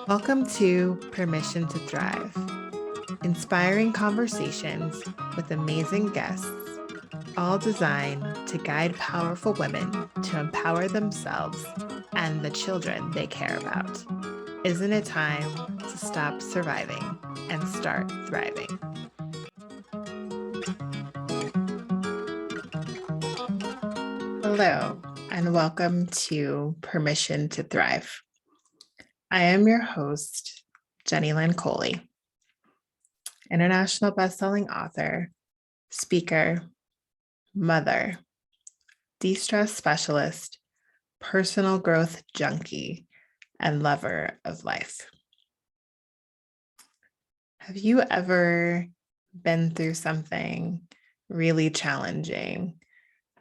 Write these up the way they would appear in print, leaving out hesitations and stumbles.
Welcome to Permission to Thrive, inspiring conversations with amazing guests, all designed to guide powerful women to empower themselves and the children they care about. Isn't it time to stop surviving and start thriving? Hello, and welcome to Permission to Thrive. I am your host, Jennilynne Coley, international bestselling author, speaker, mother, de-stress specialist, personal growth junkie, and lover of life. Have you ever been through something really challenging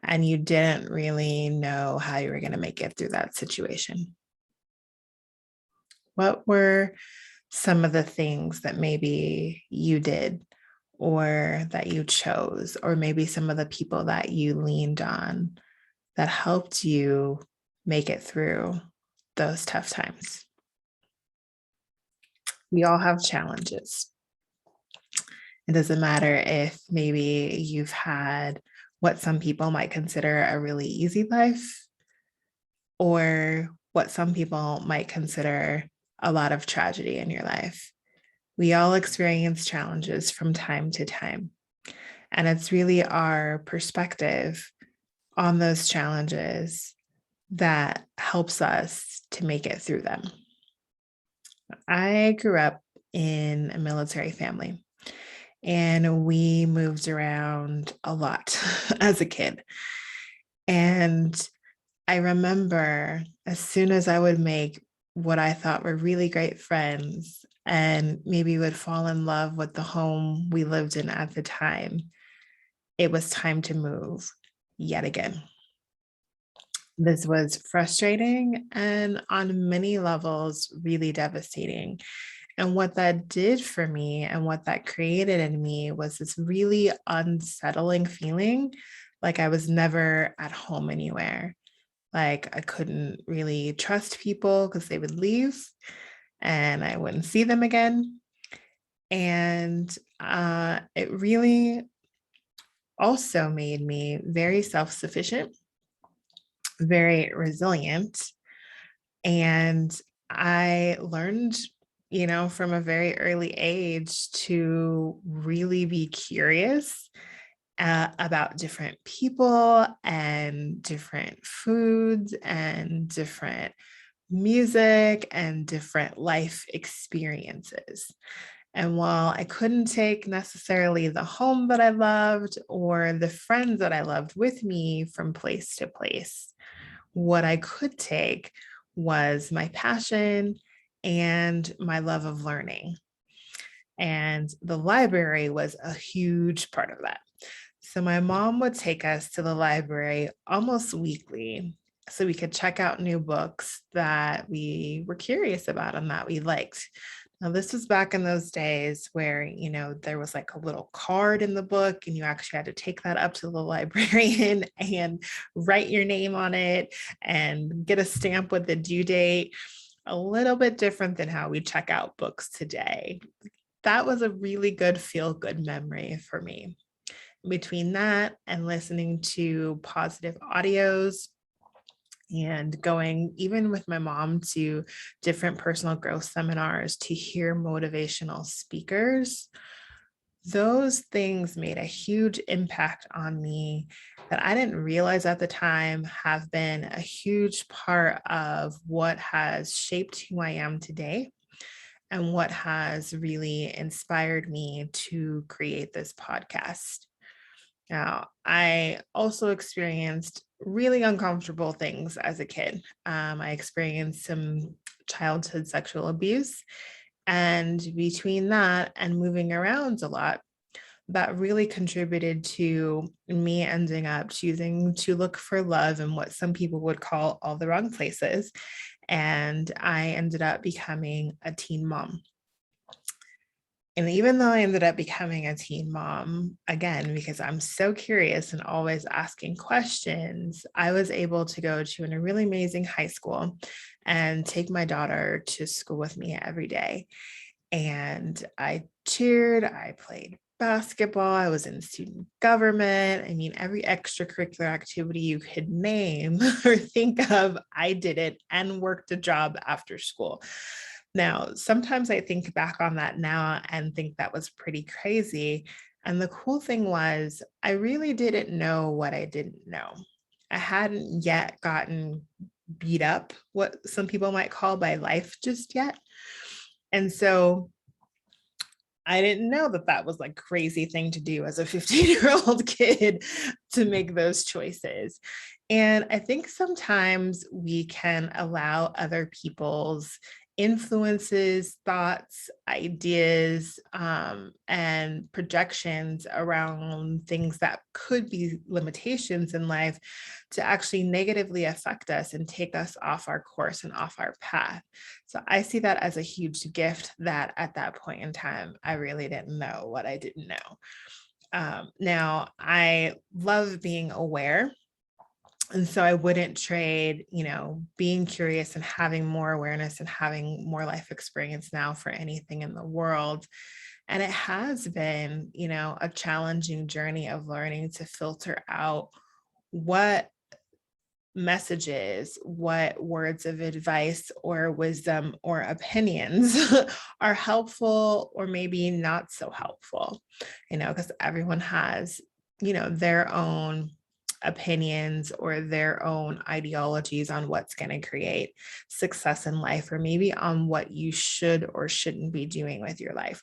and you didn't really know how you were going to make it through that situation? What were some of the things that maybe you did or that you chose, or maybe some of the people that you leaned on that helped you make it through those tough times? We all have challenges. It doesn't matter if maybe you've had what some people might consider a really easy life or what some people might consider a lot of tragedy in your life. We all experience challenges from time to time. And it's really our perspective on those challenges that helps us to make it through them. I grew up in a military family and we moved around a lot as a kid. And I remember as soon as I would make what I thought were really great friends and maybe would fall in love with the home we lived in at the time, it was time to move yet again. This was frustrating and on many levels, really devastating. And what that did for me and what that created in me was this really unsettling feeling like I was never at home anywhere. Like I couldn't really trust people because they would leave and I wouldn't see them again. And it really also made me very self sufficient, very resilient. And I learned, from a very early age to really be curious about different people and different foods and different music and different life experiences. And while I couldn't take necessarily the home that I loved or the friends that I loved with me from place to place, what I could take was my passion and my love of learning. And the library was a huge part of that. So my mom would take us to the library almost weekly so we could check out new books that we were curious about and that we liked. Now, this was back in those days where, there was like a little card in the book and you actually had to take that up to the librarian and write your name on it and get a stamp with the due date. A little bit different than how we check out books today. That was a really good feel-good memory for me. Between that and listening to positive audios and going even with my mom to different personal growth seminars to hear motivational speakers, those things made a huge impact on me that I didn't realize at the time have been a huge part of what has shaped who I am today and what has really inspired me to create this podcast. Now, I also experienced really uncomfortable things as a kid. I experienced some childhood sexual abuse. And between that and moving around a lot, that really contributed to me ending up choosing to look for love in what some people would call all the wrong places. And I ended up becoming a teen mom. And even though I ended up becoming a teen mom, again, because I'm so curious and always asking questions, I was able to go to a really amazing high school and take my daughter to school with me every day. And I cheered, I played basketball, I was in student government. I mean, every extracurricular activity you could name or think of, I did it and worked a job after school. Now, sometimes I think back on that now and think that was pretty crazy. And the cool thing was, I really didn't know what I didn't know. I hadn't yet gotten beat up, what some people might call by life just yet. And so I didn't know that that was like crazy thing to do as a 15-year-old kid to make those choices. And I think sometimes we can allow other people's influences, thoughts, ideas, and projections around things that could be limitations in life to actually negatively affect us and take us off our course and off our path. So I see that as a huge gift that at that point in time, I really didn't know what I didn't know. Now, I love being aware. And so I wouldn't trade, being curious and having more awareness and having more life experience now for anything in the world. And it has been, a challenging journey of learning to filter out what messages, what words of advice or wisdom or opinions are helpful or maybe not so helpful, because everyone has, their own opinions or their own ideologies on what's going to create success in life, or maybe on what you should or shouldn't be doing with your life.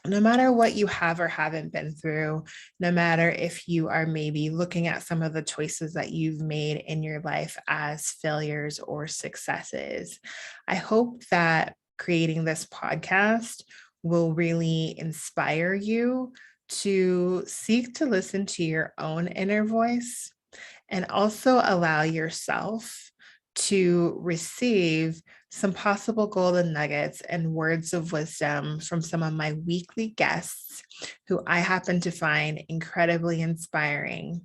No matter what you have or haven't been through, no matter if you are maybe looking at some of the choices that you've made in your life as failures or successes, I hope that creating this podcast will really inspire you to seek to listen to your own inner voice and also allow yourself to receive some possible golden nuggets and words of wisdom from some of my weekly guests who I happen to find incredibly inspiring.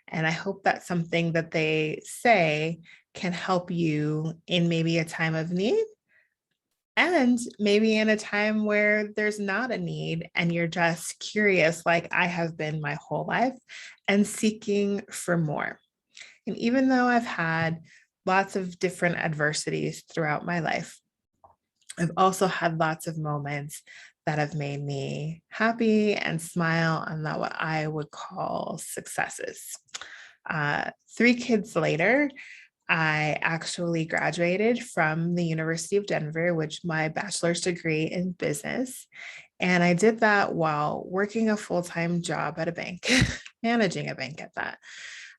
And I hope that something that they say can help you in maybe a time of need, and maybe in a time where there's not a need and you're just curious, like I have been my whole life, and seeking for more. And even though I've had lots of different adversities throughout my life, I've also had lots of moments that have made me happy and smile, and that what I would call successes. 3 kids later, I actually graduated from the University of Denver, which my bachelor's degree in business. And I did that while working a full-time job at a bank, managing a bank at that.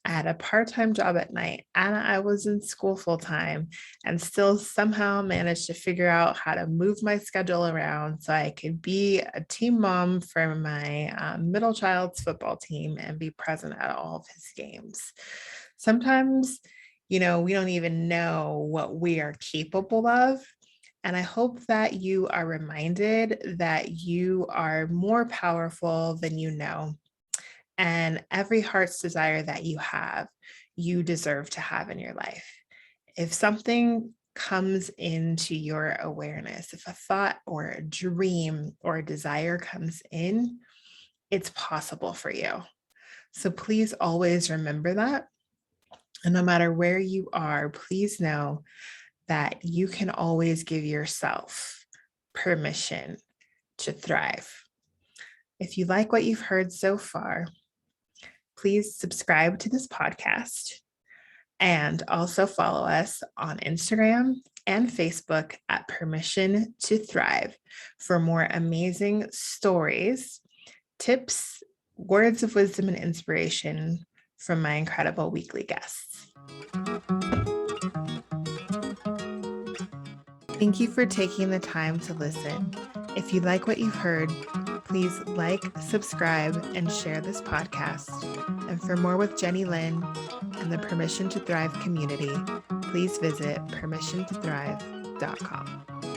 I had a part-time job at night and I was in school full-time, and still somehow managed to figure out how to move my schedule around so I could be a team mom for my middle child's football team and be present at all of his games. Sometimes, we don't even know what we are capable of. And I hope that you are reminded that you are more powerful than you know. And every heart's desire that you deserve to have in your life. If something comes into your awareness, if a thought or a dream or a desire comes in, it's possible for you. So please always remember that. And no matter where you are, please know that you can always give yourself permission to thrive. If you like what you've heard so far, please subscribe to this podcast and also follow us on Instagram and Facebook at Permission to Thrive for more amazing stories, tips, words of wisdom, and inspiration from my incredible weekly guests. Thank you for taking the time to listen. If you like what you've heard, please like, subscribe, and share this podcast. And for more with Jennilynne and the Permission to Thrive community, please visit permissiontothrive.com.